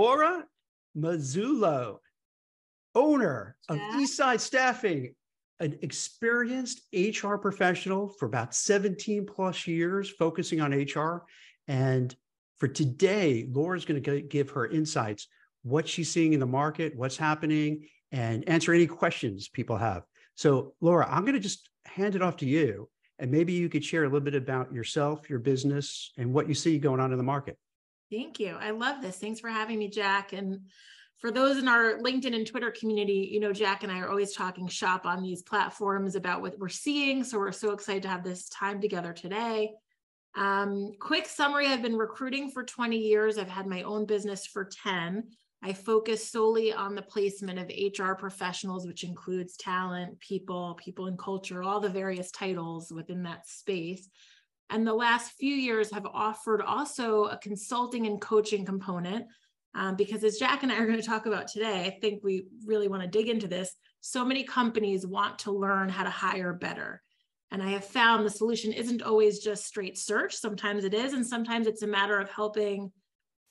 Laura Mazzullo, owner of Jack. Eastside Staffing, an experienced HR professional for about 17 plus years, focusing on HR. And for today, Laura's going to give her insights, what she's seeing in the market, what's happening, and answer any questions people have. So Laura, I'm going to just hand it off to you. And maybe you could share a little bit about yourself, your business, and what you see going on in the market. Thank you. I love this. Thanks for having me, Jack. And for those in our LinkedIn and Twitter community, you know, Jack and I are always talking shop on these platforms about what we're seeing. So we're so excited to have this time together today. Quick summary, I've been recruiting for 20 years. I've had my own business for 10. I focus solely on the placement of HR professionals, which includes talent, people and culture, all the various titles within that space. And the last few years have offered also a consulting and coaching component, because as Jack and I are going to talk about today, I think we really want to dig into this. So many companies want to learn how to hire better. And I have found the solution isn't always just straight search. Sometimes it is, and sometimes it's a matter of helping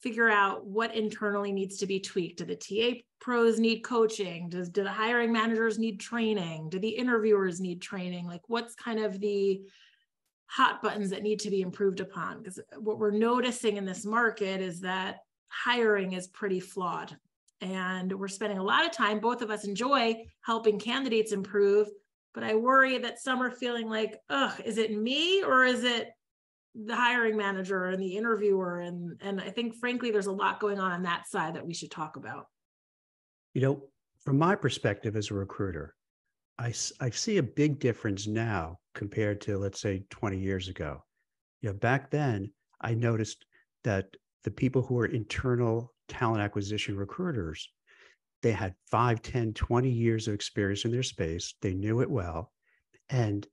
figure out what internally needs to be tweaked. Do the TA pros need coaching? Do the hiring managers need training? Do the interviewers need training? Like, what's kind of the hot buttons that need to be improved upon? Because what we're noticing in this market is that hiring is pretty flawed. And we're spending a lot of time, both of us enjoy helping candidates improve, but I worry that some are feeling like, ugh, is it me or is it the hiring manager and the interviewer? And I think, frankly, there's a lot going on that side that we should talk about. You know, from my perspective as a recruiter, I see a big difference now compared to, let's say, 20 years ago. You know, back then, I noticed that the people who were internal talent acquisition recruiters, they had 5, 10, 20 years of experience in their space. They knew it well. And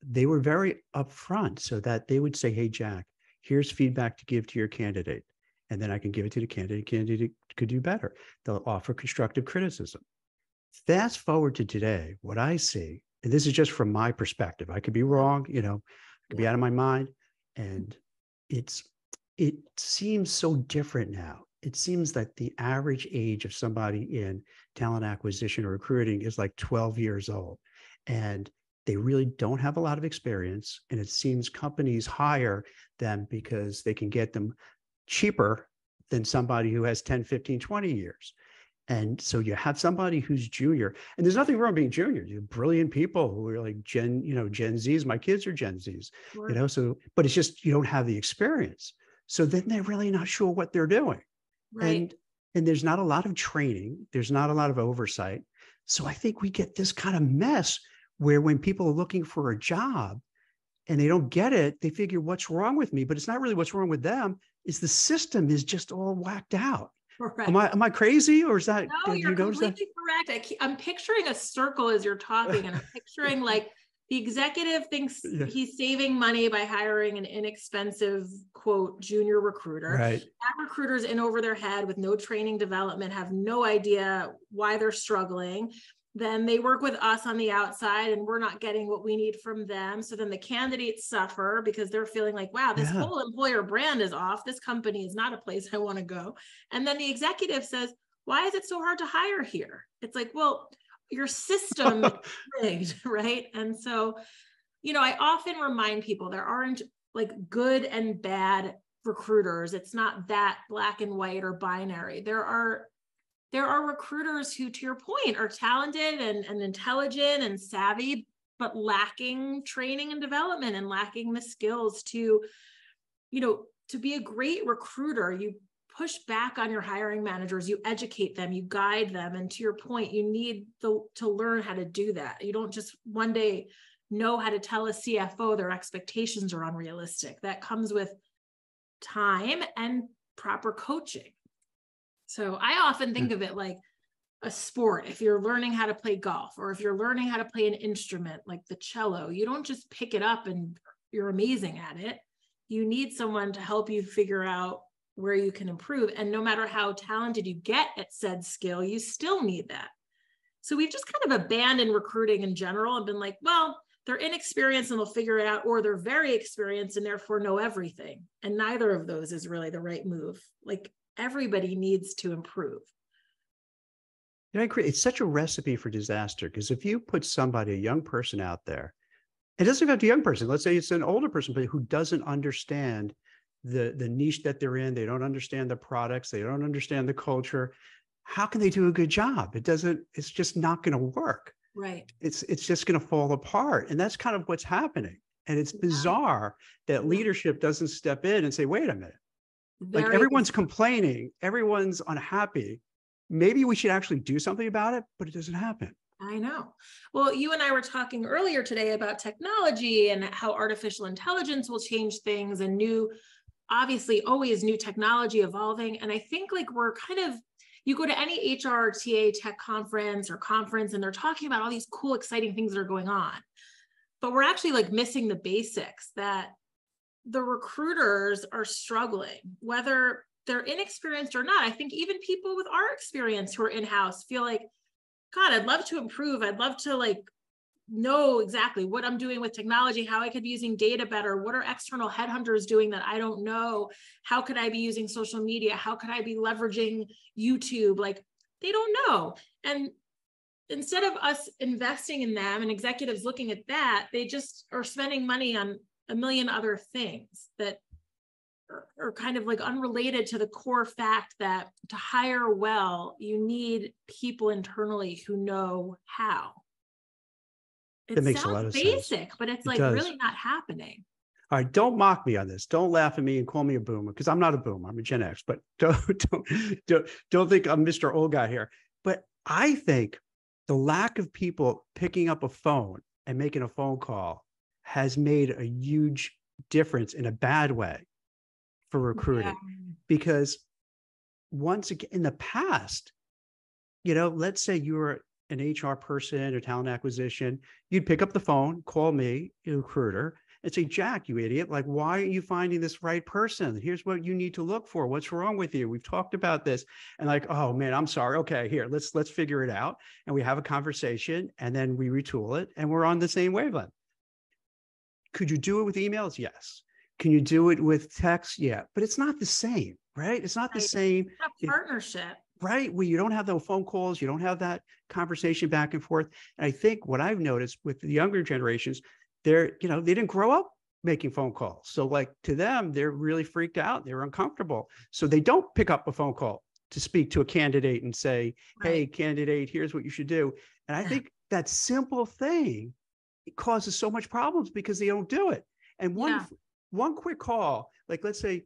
they were very upfront so that they would say, hey, Jack, here's feedback to give to your candidate. And then I can give it to the candidate. Candidate could do better. They'll offer constructive criticism. Fast forward to today, what I see, and this is just from my perspective, I could be wrong, you know, I could be out of my mind. And it seems so different now. It seems that the average age of somebody in talent acquisition or recruiting is like 12 years old. And they really don't have a lot of experience. And it seems companies hire them because they can get them cheaper than somebody who has 10, 15, 20 years. And so you have somebody who's junior, and there's nothing wrong being junior. You're brilliant people who are like Gen Zs. My kids are Gen Zs, Sure. you know, so, but it's just, you don't have the experience. So then they're really not sure what they're doing. Right. And there's not a lot of training. There's not a lot of oversight. So I think we get this kind of mess where when people are looking for a job and they don't get it, they figure, what's wrong with me? But it's not really what's wrong with them. It's the system is just all whacked out. Correct. Am I crazy, or is that? No, Did you're you notice that? completely correct. I'm picturing a circle as you're talking, and I'm picturing like the executive thinks he's saving money by hiring an inexpensive, quote, junior recruiter. Right. That recruiter's in over their head with no training development, have no idea why they're struggling. Then they work with us on the outside and we're not getting what we need from them. So then the candidates suffer because they're feeling like, wow, this whole employer brand is off. This company is not a place I want to go. And then the executive says, why is it so hard to hire here? It's like, well, your system is rigged, right? And so, you know, I often remind people there aren't like good and bad recruiters. It's not that black and white or binary. There are recruiters who, to your point, are talented and intelligent and savvy, but lacking training and development and lacking the skills to, you know, to be a great recruiter. You push back on your hiring managers, you educate them, you guide them. And to your point, you need to learn how to do that. You don't just one day know how to tell a CFO their expectations are unrealistic. That comes with time and proper coaching. So I often think of it like a sport. If you're learning how to play golf, or if you're learning how to play an instrument like the cello, you don't just pick it up and you're amazing at it. You need someone to help you figure out where you can improve. And no matter how talented you get at said skill, you still need that. So we've just kind of abandoned recruiting in general and been like, well, they're inexperienced and they'll figure it out, or they're very experienced and therefore know everything. And neither of those is really the right move. Like, everybody needs to improve. I agree. It's such a recipe for disaster, because if you put somebody, a young person out there, it doesn't even have to be a young person. Let's say it's an older person, but who doesn't understand the niche that they're in. They don't understand the products. They don't understand the culture. How can they do a good job? It's just not going to work. Right. It's just going to fall apart. And that's kind of what's happening. And it's bizarre that leadership doesn't step in and say, wait a minute, like everyone's complaining, everyone's unhappy. Maybe we should actually do something about it, but it doesn't happen. I know. Well, you and I were talking earlier today about technology and how artificial intelligence will change things, and obviously always new technology evolving. And I think like we're kind of, you go to any HR, TA tech conference and they're talking about all these cool, exciting things that are going on. But we're actually like missing the basics, that the recruiters are struggling, whether they're inexperienced or not. I think even people with our experience who are in-house feel like, God, I'd love to improve. I'd love to like know exactly what I'm doing with technology, how I could be using data better. What are external headhunters doing that I don't know? How could I be using social media? How could I be leveraging YouTube? Like, they don't know. And instead of us investing in them and executives looking at that, they just are spending money on a million other things that are kind of like unrelated to the core fact that to hire well, you need people internally who know how. It makes a lot of basic, sense. but it's like really not happening. All right, don't mock me on this. Don't laugh at me and call me a boomer, because I'm not a boomer. I'm a Gen X. But don't think I'm Mr. Old Guy here. But I think the lack of people picking up a phone and making a phone call has made a huge difference in a bad way for recruiting. Yeah. Because once again, in the past, let's say you were an HR person or talent acquisition, you'd pick up the phone, call me, a recruiter, and say, Jack, you idiot, like, why aren't you finding this right person? Here's what you need to look for. What's wrong with you? We've talked about this. And like, oh man, I'm sorry. Okay, here, let's figure it out. And we have a conversation, and then we retool it, and we're on the same wavelength. Could you do it with emails? Yes. Can you do it with text? Yeah, but it's not the same, right? It's not the same. It's a partnership. Right, where you don't have those phone calls, you don't have that conversation back and forth. And I think what I've noticed with the younger generations, they didn't grow up making phone calls. So like to them, they're really freaked out. They're uncomfortable. So they don't pick up a phone call to speak to a candidate and say, hey, candidate, here's what you should do. And I think that simple thing, it causes so much problems because they don't do it. And one quick call, like let's say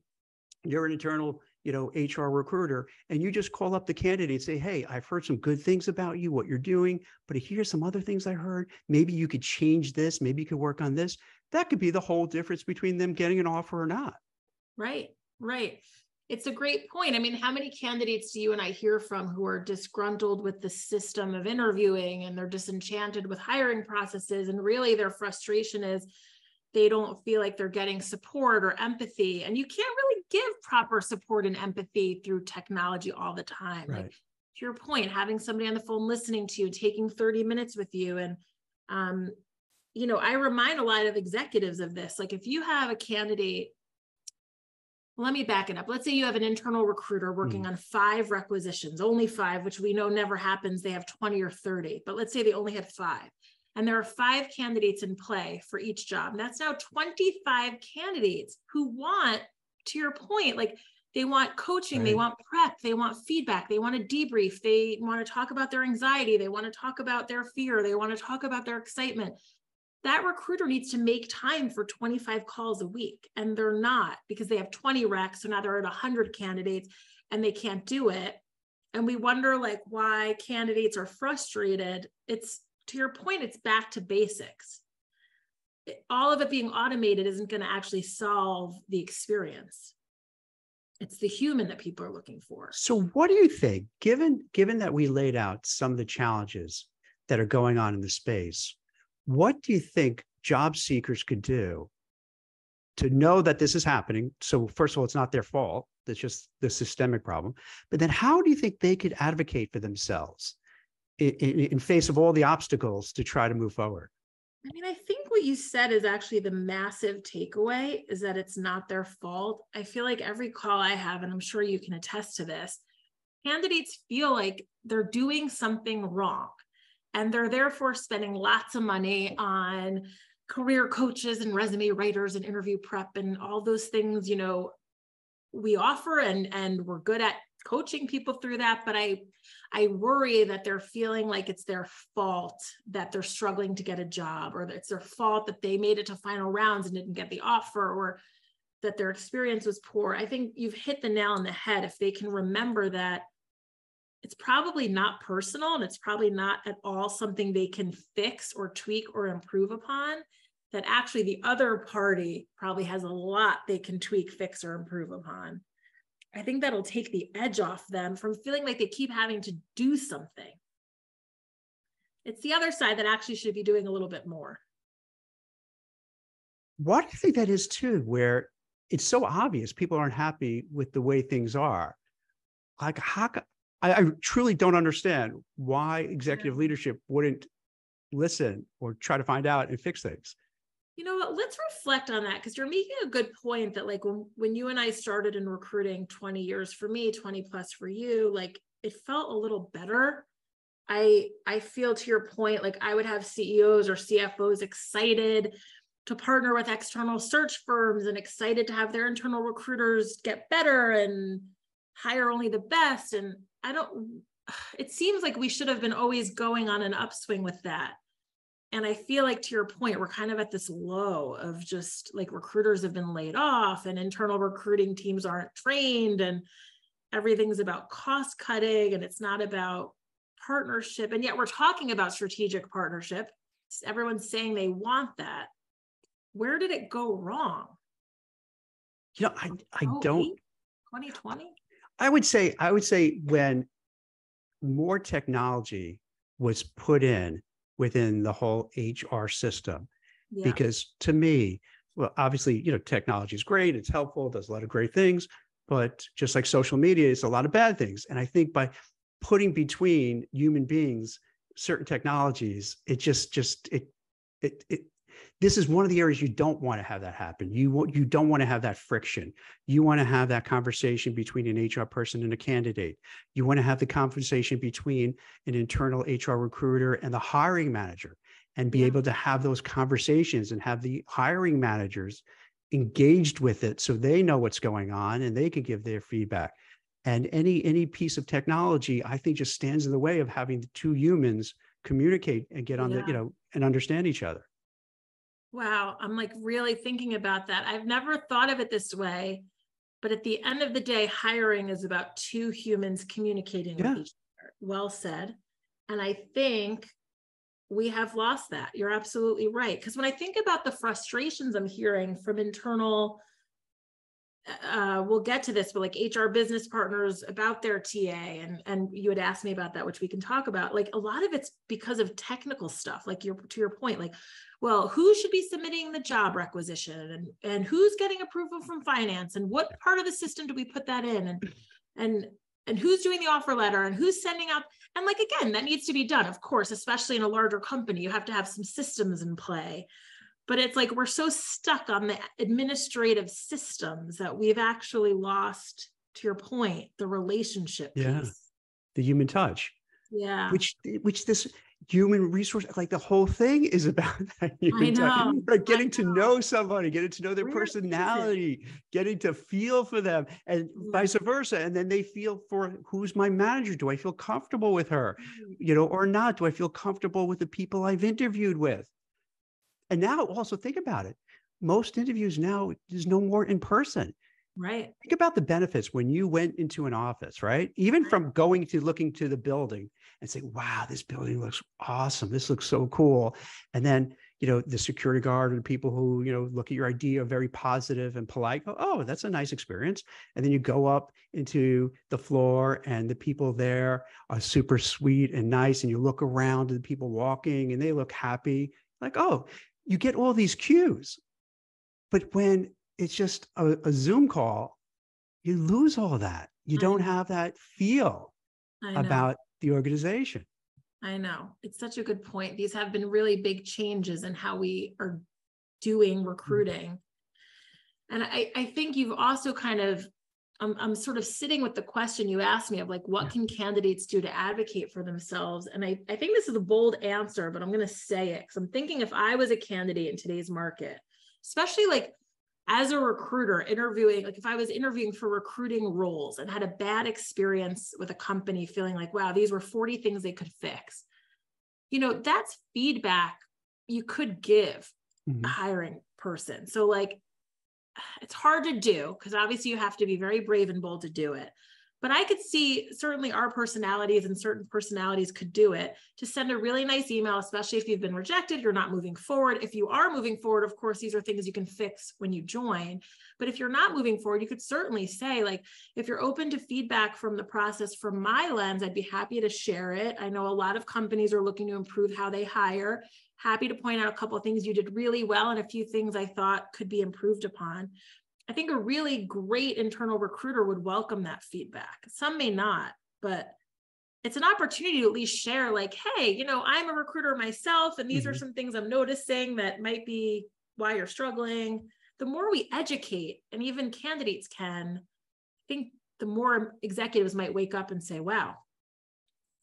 you're an internal HR recruiter, and you just call up the candidate and say, hey, I've heard some good things about you, what you're doing, but here's some other things I heard. Maybe you could change this. Maybe you could work on this. That could be the whole difference between them getting an offer or not. Right. It's a great point. I mean, how many candidates do you and I hear from who are disgruntled with the system of interviewing, and they're disenchanted with hiring processes, and really their frustration is they don't feel like they're getting support or empathy. And you can't really give proper support and empathy through technology all the time. Right. Like, to your point, having somebody on the phone listening to you, taking 30 minutes with you. And, I remind a lot of executives of this. Like, if you have a candidate, let me back it up. Let's say you have an internal recruiter working on 5 requisitions, only 5, which we know never happens. They have 20 or 30, but let's say they only had 5. And there are 5 candidates in play for each job. And that's now 25 candidates who want, to your point, like they want coaching, they want prep, they want feedback, they want to debrief, they want to talk about their anxiety, they want to talk about their fear, they want to talk about their excitement. That recruiter needs to make time for 25 calls a week. And they're not, because they have 20 recs. So now they're at 100 candidates and they can't do it. And we wonder like why candidates are frustrated. It's, to your point, it's back to basics. All of it being automated isn't going to actually solve the experience. It's the human that people are looking for. So what do you think, given that we laid out some of the challenges that are going on in the space, what do you think job seekers could do to know that this is happening? So first of all, it's not their fault. It's just the systemic problem. But then how do you think they could advocate for themselves in face of all the obstacles to try to move forward? I mean, I think think what you said is actually the massive takeaway, is that it's not their fault. I feel like every call I have, and I'm sure you can attest to this, candidates feel like they're doing something wrong, and they're therefore spending lots of money on career coaches and resume writers and interview prep and all those things, you know, we offer, and we're good at coaching people through that. But I worry that they're feeling like it's their fault that they're struggling to get a job, or that it's their fault that they made it to final rounds and didn't get the offer, or that their experience was poor. I think you've hit the nail on the head. If they can remember that it's probably not personal, and it's probably not at all something they can fix or tweak or improve upon, that actually the other party probably has a lot they can tweak, fix, or improve upon. I think that'll take the edge off them from feeling like they keep having to do something. It's the other side that actually should be doing a little bit more. Why do you think that is too, where it's so obvious people aren't happy with the way things are? Like, I truly don't understand why executive leadership wouldn't listen or try to find out and fix things. You know what, let's reflect on that, because you're making a good point that, like, when you and I started in recruiting 20 years for me, 20 plus for you, like, it felt a little better. I feel, to your point, like I would have CEOs or CFOs excited to partner with external search firms and excited to have their internal recruiters get better and hire only the best. And it seems like we should have been always going on an upswing with that. And I feel like, to your point, we're kind of at this low of just like recruiters have been laid off and internal recruiting teams aren't trained, and everything's about cost cutting, and it's not about partnership. And yet we're talking about strategic partnership. Everyone's saying they want that. Where did it go wrong? You know, I don't. 2020? I would say when more technology was put in within the whole HR system, because to me, well, obviously, you know, technology is great. It's helpful. It does a lot of great things, but just like social media, it's a lot of bad things. And I think by putting between human beings certain technologies, this is one of the areas you don't want to have that happen. You don't want to have that friction. You want to have that conversation between an HR person and a candidate. You want to have the conversation between an internal HR recruiter and the hiring manager, and be able to have those conversations and have the hiring managers engaged with it so they know what's going on and they can give their feedback. And any piece of technology, I think, just stands in the way of having the two humans communicate and get on the, you know, and understand each other. Wow. I'm like really thinking about that. I've never thought of it this way, but at the end of the day, hiring is about two humans communicating with each other. Well said. And I think we have lost that. You're absolutely right. Because when I think about the frustrations I'm hearing from internal, we'll get to this, but like HR business partners about their TA, and you had asked me about that, which we can talk about. Like, a lot of it's because of technical stuff, like to your point, like, well, who should be submitting the job requisition, and who's getting approval from finance, and what part of the system do we put that in, and who's doing the offer letter, and who's sending out, and like, again, that needs to be done, of course, especially in a larger company, you have to have some systems in play. But it's like we're so stuck on the administrative systems that we've actually lost, to your point, the relationship piece. The human touch. Yeah. Which this human resource, like the whole thing is about that human touch. Like getting to know somebody, getting to know their personality, getting to feel for them, and vice versa. And then they feel for, who's my manager? Do I feel comfortable with her, you know, or not? Do I feel comfortable with the people I've interviewed with? And now also think about it. Most interviews now, there's no more in person. Right. Think about the benefits when you went into an office, right? Even from going to looking to the building and say, wow, this building looks awesome. This looks so cool. And then, you know, the security guard or the people who, you know, look at your ID are very positive and polite. Go, oh, that's a nice experience. And then you go up into the floor and the people there are super sweet and nice. And you look around at the people walking and they look happy. Like, oh, you get all these cues. But when it's just a Zoom call, you lose all that. You don't have that feel about the organization. I know. It's such a good point. These have been really big changes in how we are doing recruiting. And I think you've also kind of, I'm sort of sitting with the question you asked me of like, what can candidates do to advocate for themselves? And I think this is a bold answer, but I'm going to say it because I'm thinking if I was a candidate in today's market, especially like as a recruiter interviewing, like if I was interviewing for recruiting roles and had a bad experience with a company feeling like, wow, these were 40 things they could fix, that's feedback you could give a hiring person. So like, it's hard to do because obviously you have to be very brave and bold to do it. But I could see certainly our personalities and certain personalities could do it to send a really nice email, especially if you've been rejected, you're not moving forward. If you are moving forward, of course, these are things you can fix when you join. But if you're not moving forward, you could certainly say, like, if you're open to feedback from the process from my lens, I'd be happy to share it. I know a lot of companies are looking to improve how they hire. Happy to point out a couple of things you did really well and a few things I thought could be improved upon. I think a really great internal recruiter would welcome that feedback. Some may not, but it's an opportunity to at least share like, hey, I'm a recruiter myself, and these are some things I'm noticing that might be why you're struggling. The more we educate, and even candidates can, I think the more executives might wake up and say, wow,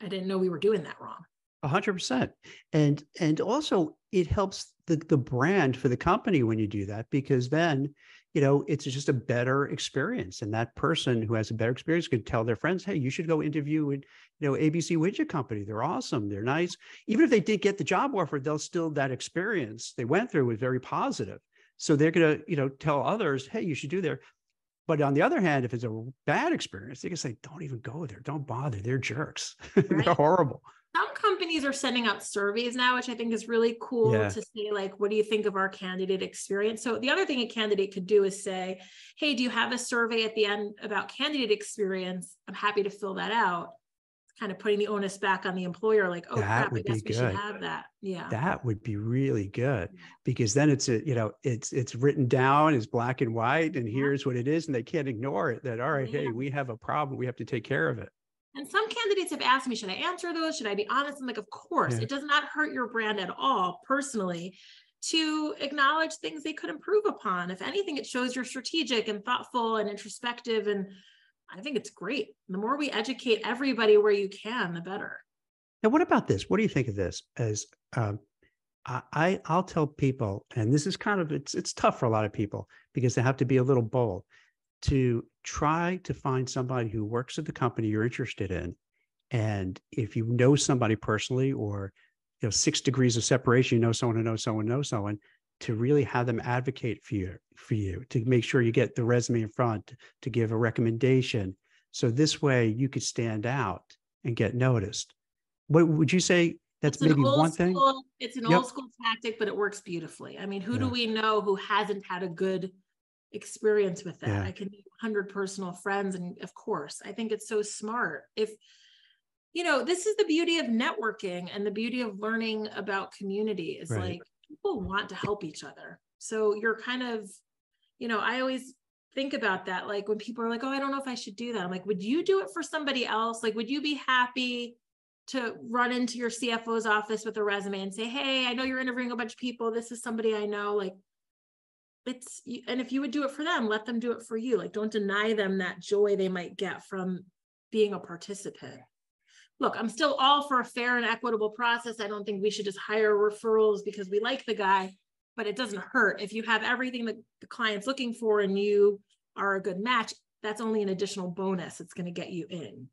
I didn't know we were doing that wrong. 100%. And also it helps the brand for the company when you do that, because then, it's just a better experience. And that person who has a better experience could tell their friends, hey, you should go interview with, ABC Widget Company. They're awesome. They're nice. Even if they didn't get the job offer, they'll still, that experience they went through was very positive. So they're going to, tell others, hey, you should do there. But on the other hand, if it's a bad experience, they can say, don't even go there. Don't bother. They're jerks. Right. They're horrible. Some companies are sending out surveys now, which I think is really cool to say, like, what do you think of our candidate experience? So the other thing a candidate could do is say, hey, do you have a survey at the end about candidate experience? I'm happy to fill that out. Kind of putting the onus back on the employer, like, oh, crap, I guess we should have that. Yeah. That would be really good, because then it's it's written down as black and white, and here's what it is, and they can't ignore it. That, all right, hey, we have a problem. We have to take care of it. And some candidates have asked me, should I answer those? Should I be honest? I'm like, of course, it does not hurt your brand at all personally to acknowledge things they could improve upon. If anything, it shows you're strategic and thoughtful and introspective. And I think it's great. The more we educate everybody where you can, the better. Now, what about this? What do you think of this? As I'll tell people, and this is kind of, it's tough for a lot of people because they have to be a little bold, to try to find somebody who works at the company you're interested in. And if you know somebody personally, or 6 degrees of separation, someone who knows someone knows someone, to really have them advocate for you to make sure you get the resume in front, to give a recommendation. So this way you could stand out and get noticed. What would you say? That's maybe one thing. It's an old school tactic, but it works beautifully. I mean, who do we know who hasn't had a good experience with that? I can name 100 personal friends. And of course, I think it's so smart. If, this is the beauty of networking and the beauty of learning about community is like, people want to help each other. So you're kind of, I always think about that. Like when people are like, oh, I don't know if I should do that. I'm like, would you do it for somebody else? Like, would you be happy to run into your CFO's office with a resume and say, hey, I know you're interviewing a bunch of people. This is somebody I know. Like, and if you would do it for them, let them do it for you. Like, don't deny them that joy they might get from being a participant. Look, I'm still all for a fair and equitable process. I don't think we should just hire referrals because we like the guy, but it doesn't hurt. If you have everything that the client's looking for and you are a good match, that's only an additional bonus. It's going to get you in.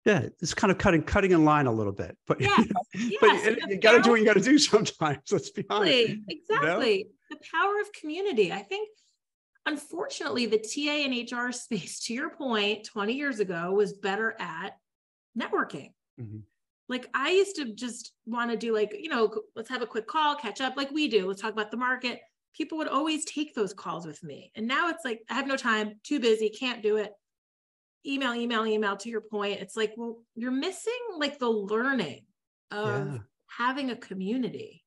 Yeah, it's kind of cutting in line a little bit, but, but you got to do what you got to do sometimes. Let's be honest. Exactly. The power of community. I think, unfortunately, the TA and HR space, to your point, 20 years ago was better at networking. Like I used to just want to do like, let's have a quick call, catch up like we do. Let's talk about the market. People would always take those calls with me. And now it's like, I have no time, too busy, can't do it. Email, to your point. It's like, well, you're missing like the learning of having a community.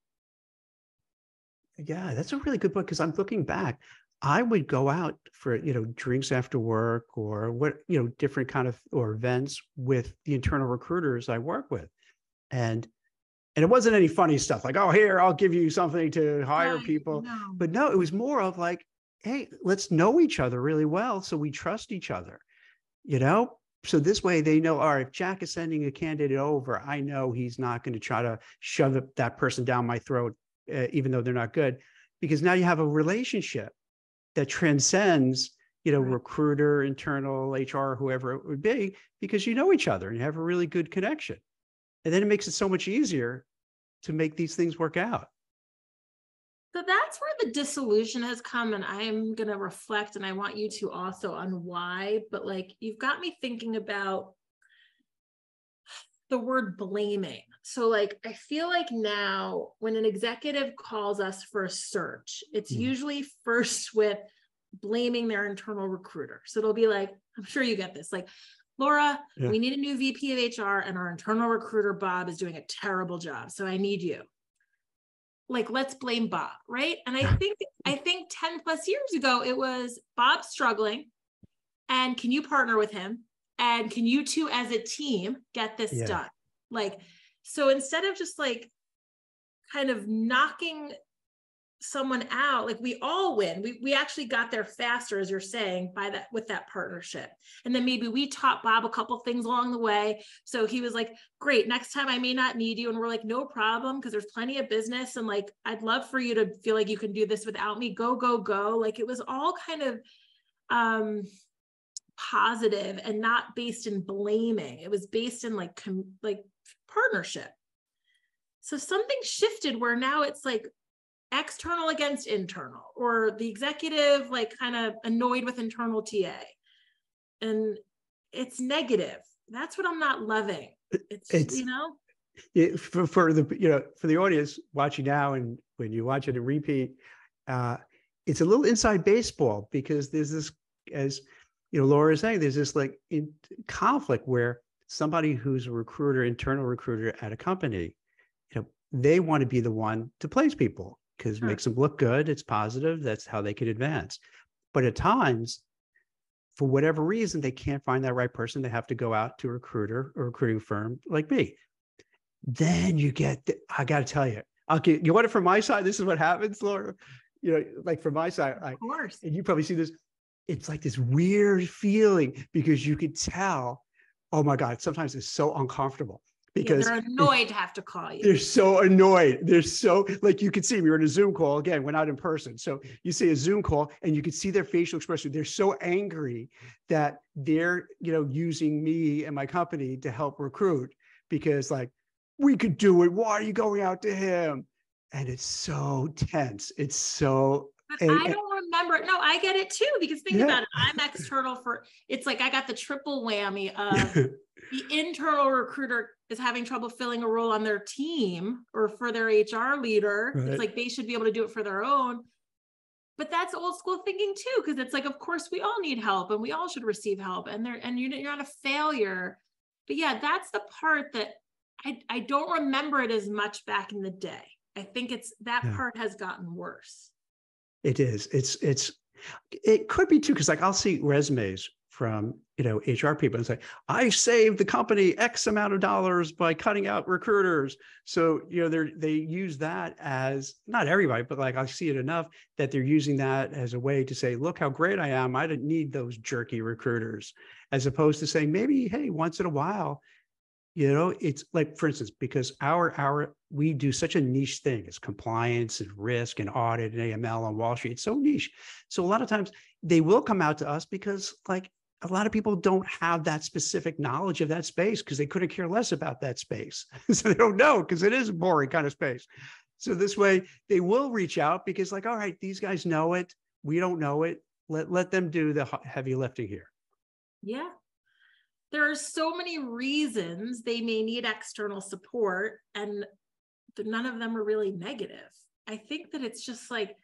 Yeah, that's a really good point, because I'm looking back. I would go out for, drinks after work or different kind of, or events with the internal recruiters I work with. And it wasn't any funny stuff like, oh, here, I'll give you something to hire Right. people. No. But no, it was more of like, hey, let's know each other really well so we trust each other, you know? So this way they know, all right, if Jack is sending a candidate over, I know he's not going to try to shove that person down my throat, even though they're not good, because now you have a relationship that transcends, right, recruiter, internal, HR, whoever it would be, because you know each other and you have a really good connection. And then it makes it so much easier to make these things work out. So that's where the disillusion has come. And I'm going to reflect, and I want you to also, on why, but like, you've got me thinking about the word blaming. So like, I feel like now when an executive calls us for a search, it's usually first with blaming their internal recruiter. So it'll be like, I'm sure you get this, like, Laura, we need a new VP of HR and our internal recruiter, Bob, is doing a terrible job. So I need you. Like, let's blame Bob, right? And I think 10 plus years ago, it was Bob struggling. And can you partner with him? And can you two as a team get this done? Like, so instead of just like kind of knocking someone out, like we all win. We actually got there faster, as you're saying, by that, with that partnership. And then maybe we taught Bob a couple things along the way. So he was like, great, next time I may not need you. And we're like, no problem, because there's plenty of business. And like, I'd love for you to feel like you can do this without me. Go, go, go. Like, it was all kind of positive and not based in blaming. It was based in like partnership. So something shifted where now it's like external against internal, or the executive like kind of annoyed with internal TA, and it's negative. That's what I'm not loving. It's for the audience watching now, and when you watch it and repeat, it's a little inside baseball, because there's this, as Laura is saying, there's this like conflict where somebody who's a recruiter, internal recruiter at a company, they want to be the one to place people because it makes them look good. It's positive. That's how they can advance. But at times, for whatever reason, they can't find that right person. They have to go out to a recruiter or recruiting firm like me. Then you get, I got to tell you, you want it from my side? This is what happens, Laura. Like from my side, of course. And you probably see this. It's like this weird feeling, because you could tell, oh my God, sometimes it's so uncomfortable. Because they're annoyed to have to call you. They're so annoyed. They're so, like, you could see we were in a Zoom call. Again, we're not in person. So you see a Zoom call and you could see their facial expression. They're so angry that they're, using me and my company to help recruit, because like, we could do it. Why are you going out to him? And it's so tense. It's so. But I don't remember it. No, I get it too, because think about it. I'm external it's like I got the triple whammy of the internal recruiter is having trouble filling a role on their team or for their HR leader. Right. It's like they should be able to do it for their own. But that's old school thinking too, because it's like, of course, we all need help and we all should receive help, and you're not a failure. But yeah, that's the part that I don't remember it as much back in the day. I think that part has gotten worse. It is. It could be too, because like I'll see resumes from HR people and say, I saved the company X amount of dollars by cutting out recruiters. So they use that as, not everybody, but like I see it enough that they're using that as a way to say, look how great I am. I didn't need those jerky recruiters, as opposed to saying maybe, hey, once in a while. It's like, for instance, because we do such a niche thing as compliance and risk and audit and AML on Wall Street. It's so niche. So a lot of times they will come out to us because like a lot of people don't have that specific knowledge of that space, because they couldn't care less about that space. So they don't know, because it is a boring kind of space. So this way they will reach out, because like, all right, these guys know it. We don't know it. Let them do the heavy lifting here. Yeah. There are so many reasons they may need external support, and none of them are really negative. I think that it's just like,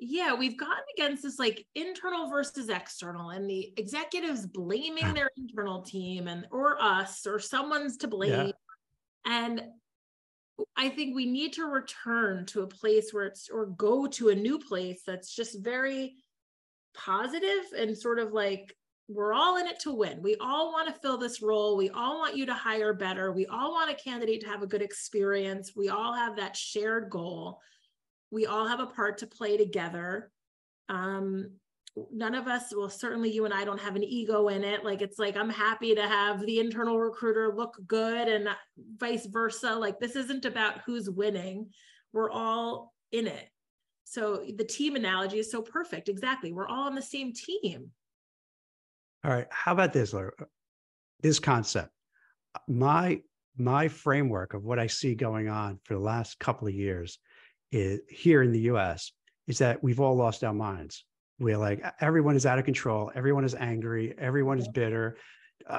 yeah, we've gotten against this like internal versus external, and the executives blaming their internal team or us or someone's to blame. Yeah. And I think we need to return to a place or go to a new place that's just very positive and sort of like we're all in it to win. We all want to fill this role. We all want you to hire better. We all want a candidate to have a good experience. We all have that shared goal. We all have a part to play together. None of us, well, certainly you and I don't have an ego in it. Like, it's like, I'm happy to have the internal recruiter look good and vice versa. Like, this isn't about who's winning. We're all in it. So the team analogy is so perfect. Exactly. We're all on the same team. All right. How about this, Laura? This concept? My framework of what I see going on for the last couple of years is here in the US is that we've all lost our minds. We're like, everyone is out of control. Everyone is angry. Everyone is bitter.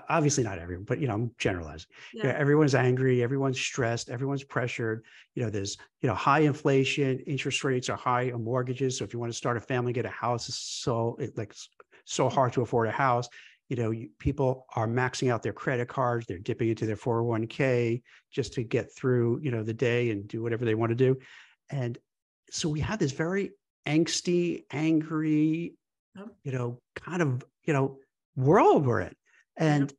Obviously not everyone, but, I'm generalizing. Yeah. Everyone's angry. Everyone's stressed. Everyone's pressured. There's, high inflation, interest rates are high on mortgages. So if you want to start a family, get a house, it's so hard to afford a house. People are maxing out their credit cards. They're dipping into their 401k just to get through, the day and do whatever they want to do. And so we have this very angsty, angry, kind of, world we're in. And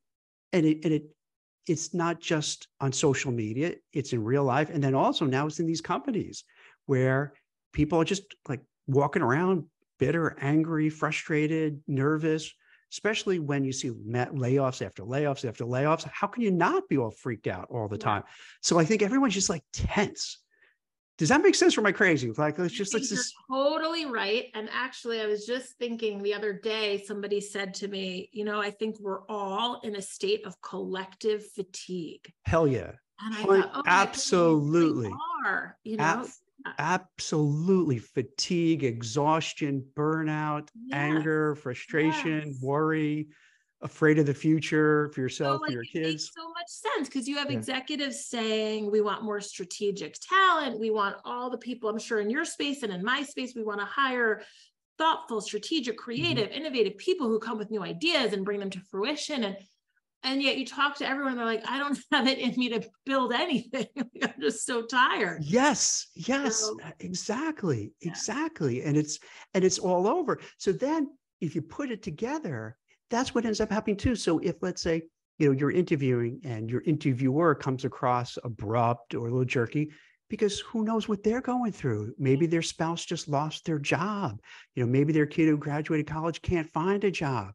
it's not just on social media, it's in real life. And then also now it's in these companies where people are just like walking around bitter, angry, frustrated, nervous, especially when you see layoffs after layoffs after layoffs. How can you not be all freaked out all the time? So I think everyone's just like tense. Does that make sense? Or am I crazy? Like, let's just. You're totally right. And actually, I was just thinking the other day, somebody said to me, I think we're all in a state of collective fatigue. Hell yeah. And I thought, oh, absolutely. We are, Absolutely. Fatigue, exhaustion, burnout, anger, frustration, worry, afraid of the future for yourself, for your kids. It makes so much sense because you have executives saying we want more strategic talent. We want all the people, I'm sure in your space and in my space, we want to hire thoughtful, strategic, creative, innovative people who come with new ideas and bring them to fruition. And yet you talk to everyone, they're like, I don't have it in me to build anything. I'm just so tired. Yes, exactly. And it's all over. So then if you put it together, that's what ends up happening too. So if, let's say, you're interviewing and your interviewer comes across abrupt or a little jerky, because who knows what they're going through? Maybe their spouse just lost their job. Maybe their kid who graduated college can't find a job.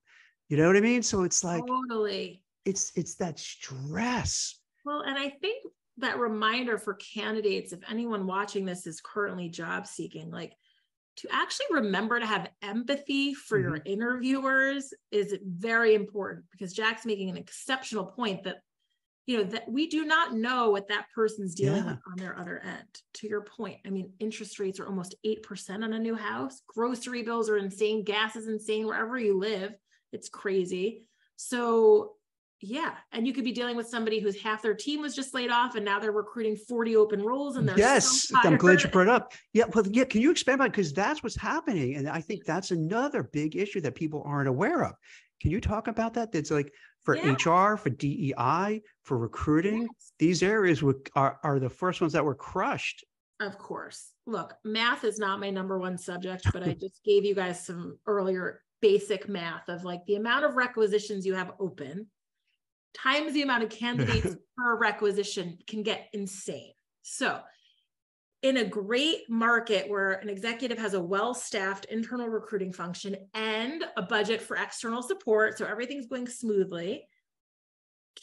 You know what I mean? So it's like, totally. It's that stress. Well, and I think that reminder for candidates, if anyone watching this is currently job seeking, like, to actually remember to have empathy for your interviewers is very important, because Jack's making an exceptional point that, that we do not know what that person's dealing with on their other end. To your point, I mean, interest rates are almost 8% on a new house. Grocery bills are insane. Gas is insane wherever you live. It's crazy. So and you could be dealing with somebody whose half their team was just laid off and now they're recruiting 40 open roles and they're so tired. I'm glad you brought it up. Can you expand on it? Because that's what's happening. And I think that's another big issue that people aren't aware of. Can you talk about that? That's like for HR, for DEI, for recruiting, these areas are the first ones that were crushed. Of course. Look, math is not my number one subject, but I just gave you guys some earlier basic math of like the amount of requisitions you have open times the amount of candidates per requisition can get insane. So in a great market where an executive has a well-staffed internal recruiting function and a budget for external support, so everything's going smoothly,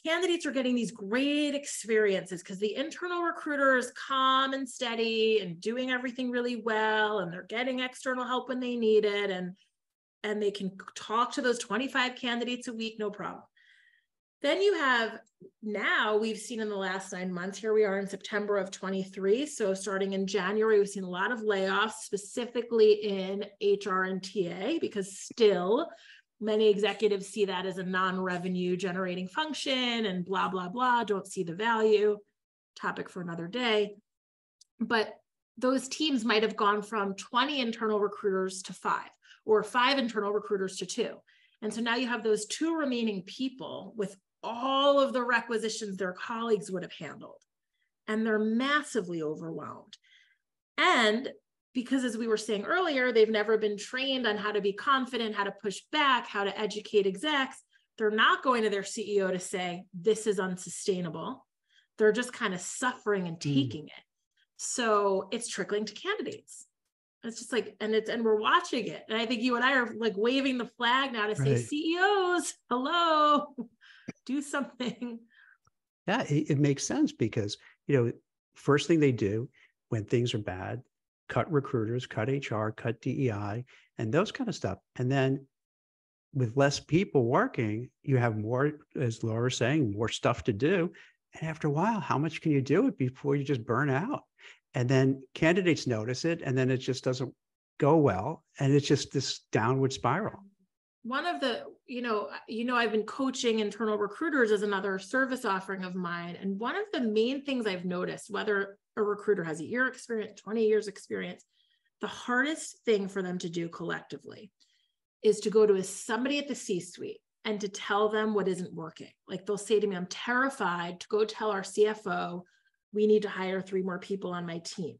candidates are getting these great experiences because the internal recruiter is calm and steady and doing everything really well, and they're getting external help when they need it, and they can talk to those 25 candidates a week, no problem. Then you have, now we've seen in the last 9 months, here we are in September of 23. So starting in January, we've seen a lot of layoffs, specifically in HR and TA, because still many executives see that as a non-revenue generating function and blah, blah, blah, don't see the value. Topic for another day. But those teams might have gone from 20 internal recruiters to 5, or 5 internal recruiters to 2. And so now you have those 2 remaining people with all of the requisitions their colleagues would have handled. And they're massively overwhelmed. And because as we were saying earlier, they've never been trained on how to be confident, how to push back, how to educate execs. They're not going to their CEO to say, this is unsustainable. They're just kind of suffering and taking it. So it's trickling to candidates. It's just like, and we're watching it. And I think you and I are like waving the flag now to say, CEOs, hello, do something. Yeah, it makes sense because, first thing they do when things are bad, cut recruiters, cut HR, cut DEI, and those kind of stuff. And then with less people working, you have more, as Laura was saying, more stuff to do. And after a while, how much can you do it before you just burn out? And then candidates notice it, and then it just doesn't go well. And it's just this downward spiral. One of the, I've been coaching internal recruiters as another service offering of mine. And one of the main things I've noticed, whether a recruiter has a year experience, 20 years experience, the hardest thing for them to do collectively is to go to somebody at the C-suite and to tell them what isn't working. Like they'll say to me, I'm terrified to go tell our CFO, we need to hire 3 more people on my team.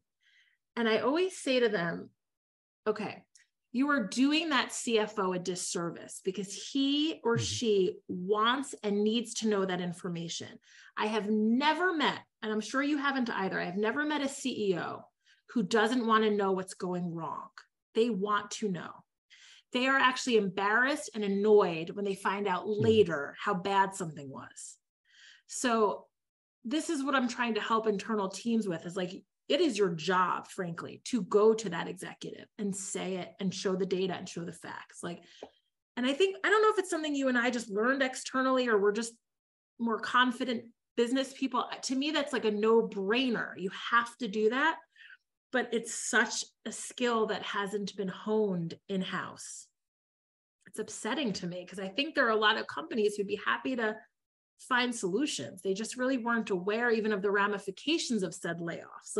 And I always say to them, okay, you are doing that CFO a disservice because he or she wants and needs to know that information. I have never met, and I'm sure you haven't either, I have never met a CEO who doesn't want to know what's going wrong. They want to know. They are actually embarrassed and annoyed when they find out later how bad something was. So this is what I'm trying to help internal teams with, is like, it is your job, frankly, to go to that executive and say it and show the data and show the facts. And I don't know if it's something you and I just learned externally or we're just more confident business people. To me, that's like a no-brainer. You have to do that, but it's such a skill that hasn't been honed in-house. It's upsetting to me because I think there are a lot of companies who'd be happy to find solutions. They just really weren't aware even of the ramifications of said layoffs,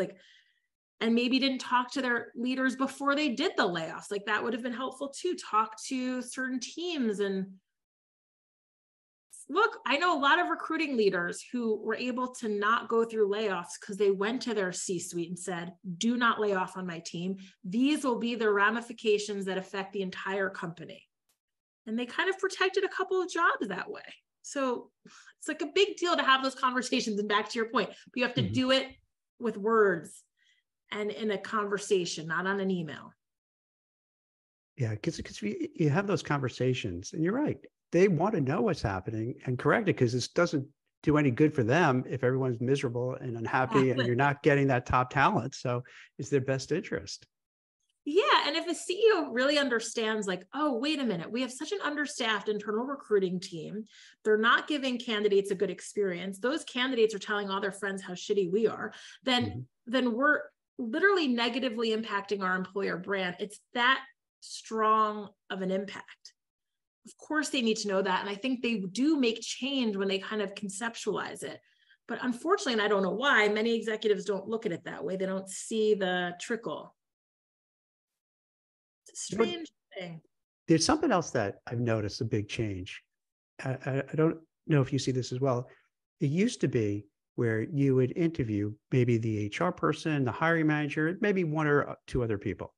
and maybe didn't talk to their leaders before they did the layoffs. Like that would have been helpful too. Talk to certain teams. And look, I know a lot of recruiting leaders who were able to not go through layoffs because they went to their C-suite and said, do not lay off on my team. These will be the ramifications that affect the entire company. And they kind of protected a couple of jobs that way. So it's like a big deal to have those conversations. And back to your point, but you have to do it with words and in a conversation, not on an email. Yeah, because you have those conversations, and you're right. They want to know what's happening and correct it, because this doesn't do any good for them if everyone's miserable and unhappy and you're not getting that top talent. So it's their best interest. Yeah. And if a CEO really understands, like, oh, wait a minute, we have such an understaffed internal recruiting team. They're not giving candidates a good experience. Those candidates are telling all their friends how shitty we are. Then we're literally negatively impacting our employer brand. It's that strong of an impact. Of course, they need to know that. And I think they do make change when they kind of conceptualize it. But unfortunately, and I don't know why, many executives don't look at it that way. They don't see the trickle. It's a strange thing. There's something else that I've noticed a big change. I don't know if you see this as well. It used to be where you would interview maybe the HR person, the hiring manager, maybe 1 or 2 other people.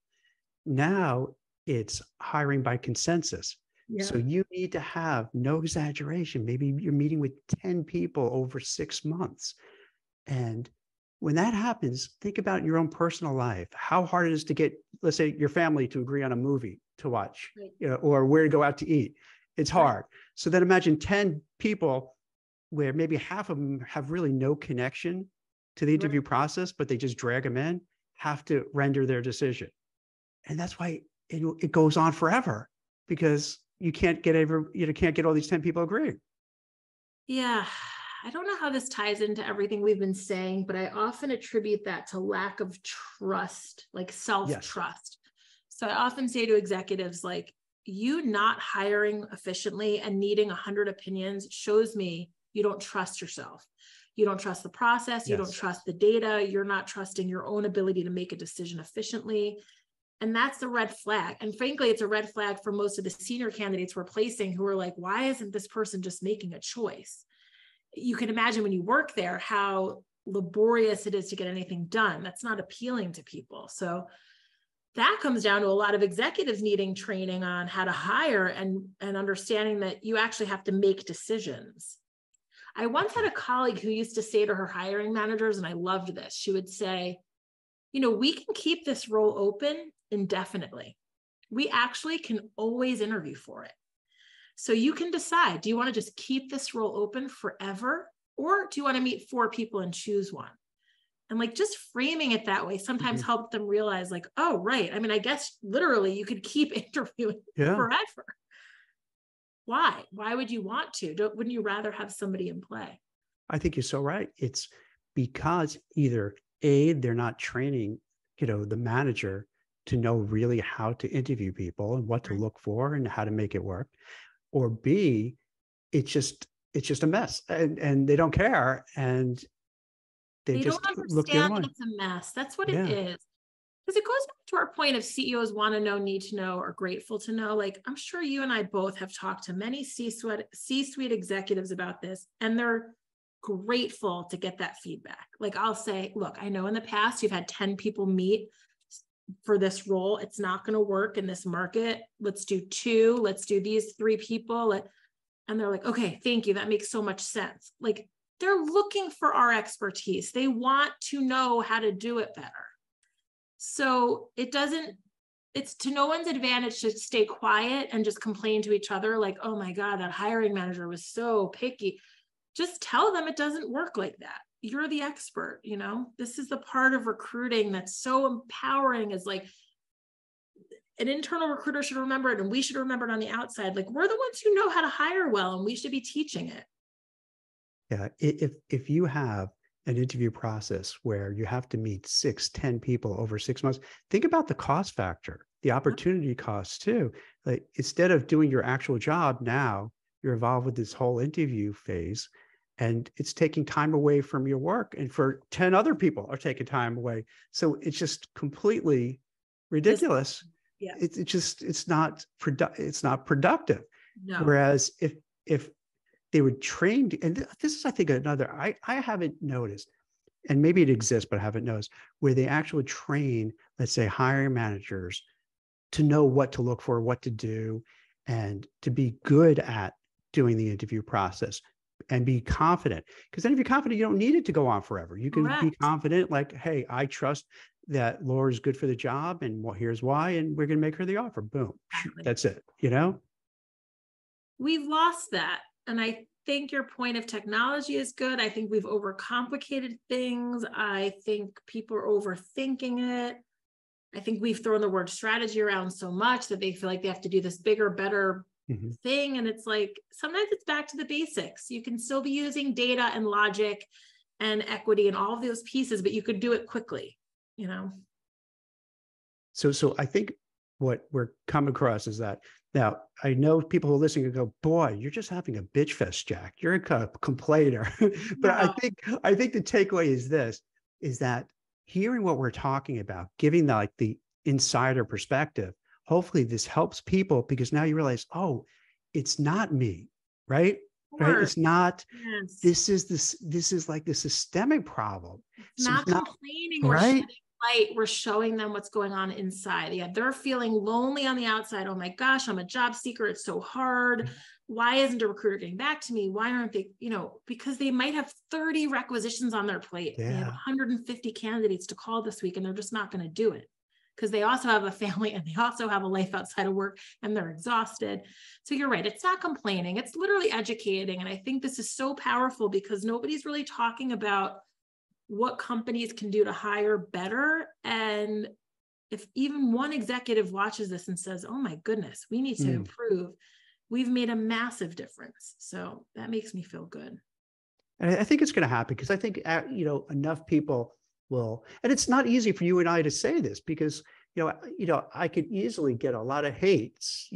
Now it's hiring by consensus. Yeah. So you need to have, no exaggeration, maybe you're meeting with 10 people over 6 months. And when that happens, think about your own personal life, how hard it is to get, let's say, your family to agree on a movie to watch, or where to go out to eat. It's hard. Right. So then imagine 10 people where maybe half of them have really no connection to the interview process, but they just drag them in, have to render their decision. And that's why it goes on forever, because you can't get all these 10 people agreeing. Yeah. I don't know how this ties into everything we've been saying, but I often attribute that to lack of trust, like self-trust. Yes. So I often say to executives, like, you not hiring efficiently and needing 100 opinions shows me you don't trust yourself. You don't trust the process. You don't trust the data. You're not trusting your own ability to make a decision efficiently. And that's the red flag. And frankly, it's a red flag for most of the senior candidates we're placing who are like, why isn't this person just making a choice? You can imagine when you work there, how laborious it is to get anything done. That's not appealing to people. So that comes down to a lot of executives needing training on how to hire and understanding that you actually have to make decisions. I once had a colleague who used to say to her hiring managers, and I loved this, she would say, we can keep this role open indefinitely. We actually can always interview for it. So you can decide, do you want to just keep this role open forever? Or do you want to meet 4 people and choose one? And like just framing it that way sometimes helped them realize like, oh, right. I mean, I guess literally you could keep interviewing forever. Why? Why would you want to? Wouldn't you rather have somebody in play? I think you're so right. It's because either A, they're not training, the manager to know really how to interview people and what to look for and how to make it work. Or B, it's just a mess and they don't care. And they just don't look the other understand way. that it's a mess. That's what it is. Because it goes back to our point of CEOs want to know, need to know, or grateful to know. Like, I'm sure you and I both have talked to many C-suite executives about this, and they're grateful to get that feedback. Like, I'll say, look, I know in the past you've had 10 people meet for this role. It's not going to work in this market. Let's do 2. Let's do these 3 people. And they're like, okay, thank you. That makes so much sense. Like, they're looking for our expertise. They want to know how to do it better. So it's to no one's advantage to stay quiet and just complain to each other like, oh my God, that hiring manager was so picky. Just tell them it doesn't work like that. You're the expert, This is the part of recruiting that's so empowering, is like an internal recruiter should remember it, and we should remember it on the outside. Like, we're the ones who know how to hire well, and we should be teaching it. Yeah. If you have an interview process where you have to meet 6-10 people over 6 months, think about the cost factor, the opportunity costs too. Like, instead of doing your actual job, now you're involved with this whole interview phase, and it's taking time away from your work, and for 10 other people are taking time away. So it's just completely ridiculous. It's not productive. No. Whereas if they were trained, and this is, I think, another, I haven't noticed, and maybe it exists, but I haven't noticed, where they actually train, let's say, hiring managers to know what to look for, what to do, and to be good at doing the interview process and be confident. Because then if you're confident, you don't need it to go on forever. You can be confident, like, hey, I trust that Laura's good for the job, and here's why, and we're going to make her the offer. Boom. Exactly. That's it, We've lost that. And I think your point of technology is good. I think we've overcomplicated things. I think people are overthinking it. I think we've thrown the word strategy around so much that they feel like they have to do this bigger, better thing. And it's like, sometimes it's back to the basics. You can still be using data and logic and equity and all of those pieces, but you could do it quickly, So I think what we're coming across is that, now I know people who are listening go, boy, you're just having a bitch fest, Jack. You're a complainer. But I think the takeaway is this, is that hearing what we're talking about, giving the insider perspective, hopefully this helps people, because now you realize, oh, it's not me, right? Right? It's not, this is like the systemic problem. It's not complaining, right? Light, we're showing them what's going on inside. Yeah, they're feeling lonely on the outside. Oh my gosh, I'm a job seeker. It's so hard. Why isn't a recruiter getting back to me? Why aren't they, because they might have 30 requisitions on their plate. They have 150 candidates to call this week, and they're just not going to do it because they also have a family and they also have a life outside of work, and they're exhausted. So you're right. It's not complaining. It's literally educating. And I think this is so powerful because nobody's really talking about what companies can do to hire better. And if even one executive watches this and says, oh my goodness, we need to improve, we've made a massive difference. So that makes me feel good. And I think it's going to happen, because I think, enough people will, and it's not easy for you and I to say this, because, I could easily get a lot of hates,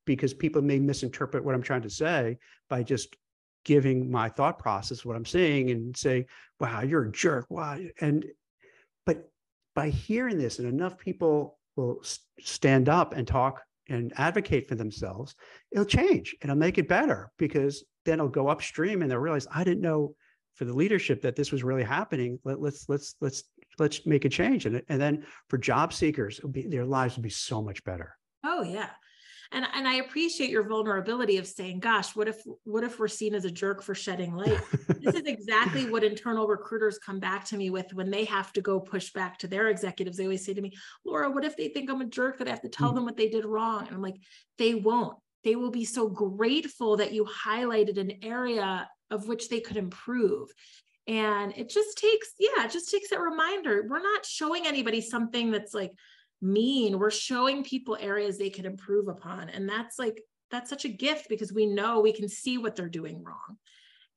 because people may misinterpret what I'm trying to say by just giving my thought process, what I'm saying, and say, wow, you're a jerk. Why? But by hearing this, and enough people will stand up and talk and advocate for themselves, it'll change and it'll make it better, because then it'll go upstream and they'll realize, I didn't know for the leadership that this was really happening. Let's let's make a change. And then for job seekers, their lives would be so much better. Oh yeah. And I appreciate your vulnerability of saying, gosh, what if we're seen as a jerk for shedding light? This is exactly what internal recruiters come back to me with when they have to go push back to their executives. They always say to me, Laura, what if they think I'm a jerk that I have to tell them what they did wrong? And I'm like, they won't. They will be so grateful that you highlighted an area of which they could improve. And it just takes that reminder. We're not showing anybody something that's like mean. We're showing people areas they can improve upon. And that's such a gift because we know we can see what they're doing wrong.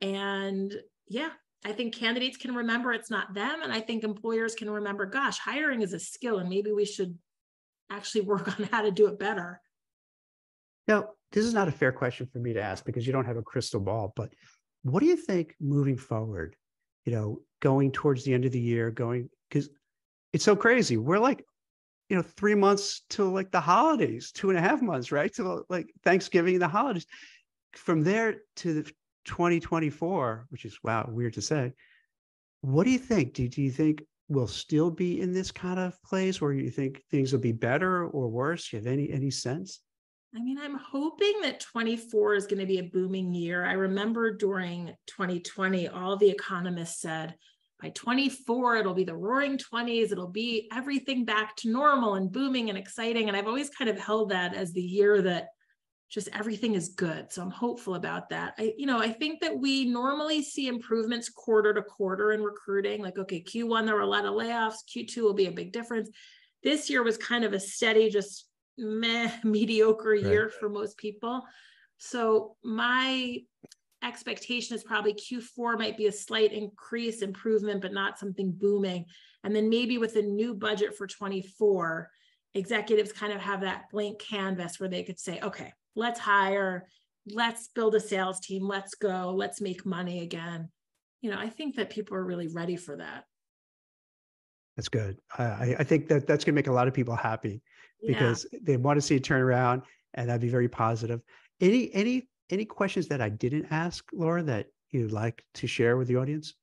And yeah, I think candidates can remember it's not them. And I think employers can remember, gosh, hiring is a skill and maybe we should actually work on how to do it better. Now, this is not a fair question for me to ask because you don't have a crystal ball, but what do you think moving forward, going towards the end of the year, because it's so crazy. We're like, 3 months till like the holidays, 2.5 months, right? Till like Thanksgiving and the holidays. From there to 2024, which is, wow, weird to say. What do you think? Do you think we'll still be in this kind of place, or you think things will be better or worse? Do you have any sense? I mean, I'm hoping that 24 is going to be a booming year. I remember during 2020, all the economists said, by 24, it'll be the roaring 20s. It'll be everything back to normal and booming and exciting. And I've always kind of held that as the year that just everything is good. So I'm hopeful about that. I think that we normally see improvements quarter to quarter in recruiting. Like, okay, Q1, there were a lot of layoffs. Q2 will be a big difference. This year was kind of a steady, just mediocre year for most people. So my expectation is probably Q4 might be a slight improvement, but not something booming. And then maybe with a new budget for 24, executives kind of have that blank canvas where they could say, okay, let's hire, let's build a sales team, let's go, let's make money again. I think that people are really ready for that. That's good. I think that's going to make a lot of people happy because they want to see a turnaround, and that'd be very positive. Any questions that I didn't ask, Laura, that you'd like to share with the audience?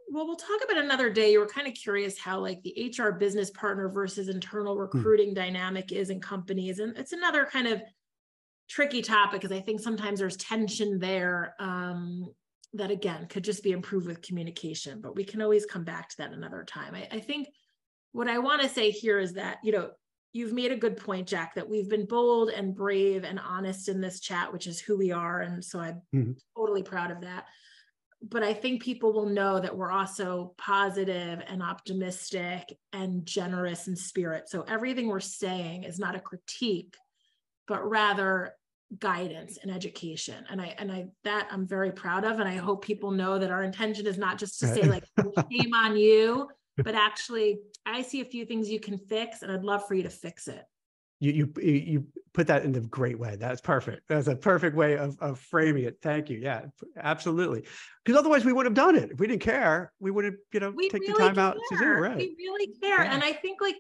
We'll talk about another day. You were kind of curious how like the HR business partner versus internal recruiting dynamic is in companies. And it's another kind of tricky topic because I think sometimes there's tension there that, again, could just be improved with communication, but we can always come back to that another time. I think what I want to say here is that, you've made a good point, Jack, that we've been bold and brave and honest in this chat, which is who we are. And so I'm totally proud of that. But I think people will know that we're also positive and optimistic and generous in spirit. So everything we're saying is not a critique, but rather guidance and education. And that I'm very proud of. And I hope people know that our intention is not just to say like, shame on you, but actually I see a few things you can fix and I'd love for you to fix it. You put that in a great way. That's perfect. That's a perfect way of framing it. Thank you. Yeah, absolutely. Because otherwise we would have done it. If we didn't care, we would have, take the time out to do it. Right. We really care. Yeah. And I think like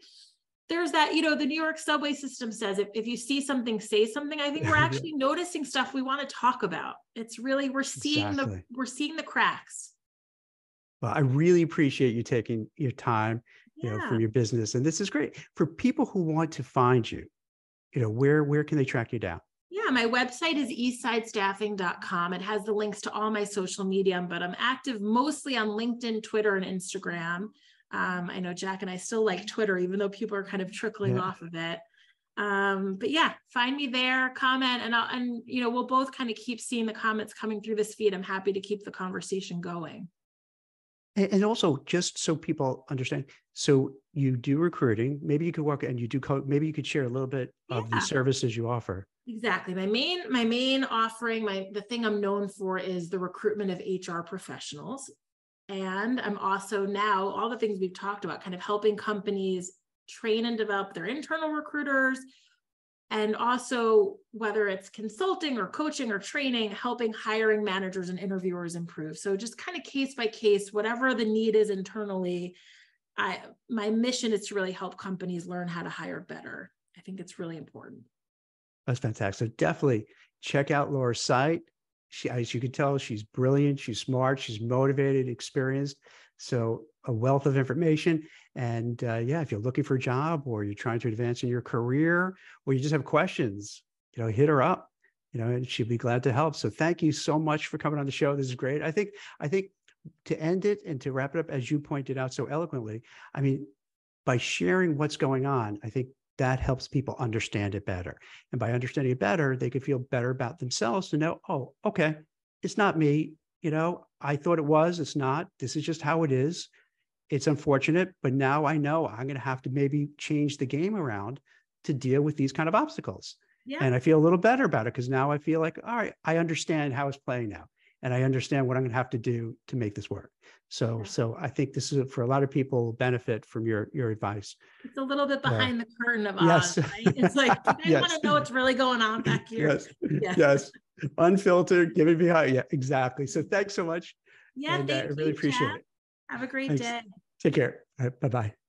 there's that, the New York subway system says if you see something, say something. I think we're actually noticing stuff we want to talk about. It's really, we're seeing the cracks. Well, I really appreciate you taking your time, from your business. And this is great. For people who want to find you, where can they track you down? Yeah, my website is eastsidestaffing.com. It has the links to all my social media, but I'm active mostly on LinkedIn, Twitter, and Instagram. I know Jack and I still like Twitter, even though people are kind of trickling off of it. But yeah, find me there, comment, and we'll both kind of keep seeing the comments coming through this feed. I'm happy to keep the conversation going. And also, just so people understand, so you do recruiting, maybe you could work and you do code, maybe you could share a little bit of the services you offer. Exactly. My main offering, the thing I'm known for is the recruitment of HR professionals. And I'm also now, all the things we've talked about, kind of helping companies train and develop their internal recruiters. And also, whether it's consulting or coaching or training, helping hiring managers and interviewers improve. So just kind of case by case, whatever the need is internally, my mission is to really help companies learn how to hire better. I think it's really important. That's fantastic. So definitely check out Laura's site. As you can tell, she's brilliant, she's smart, she's motivated, experienced. So a wealth of information. And yeah, if you're looking for a job or you're trying to advance in your career or you just have questions, hit her up, and she'd be glad to help. So thank you so much for coming on the show. This is great. I think to end it and to wrap it up, as you pointed out so eloquently, I mean, by sharing what's going on, I think that helps people understand it better. And by understanding it better, they can feel better about themselves to know, oh, okay, it's not me. I thought it was, it's not. This is just how it is. It's unfortunate, but now I know I'm going to have to maybe change the game around to deal with these kind of obstacles. Yeah. And I feel a little better about it because now I feel like, all right, I understand how it's playing now. And I understand what I'm going to have to do to make this work. So I think this is for a lot of people benefit from your advice. It's a little bit behind the curtain of yes. Oz, right? It's like, they yes. want to know what's really going on back here. Yes. Yes. Unfiltered, give it behind. Yeah, exactly. So thanks so much. Yeah. And I really appreciate it. Have a great Thanks. day. Take care. Bye-bye.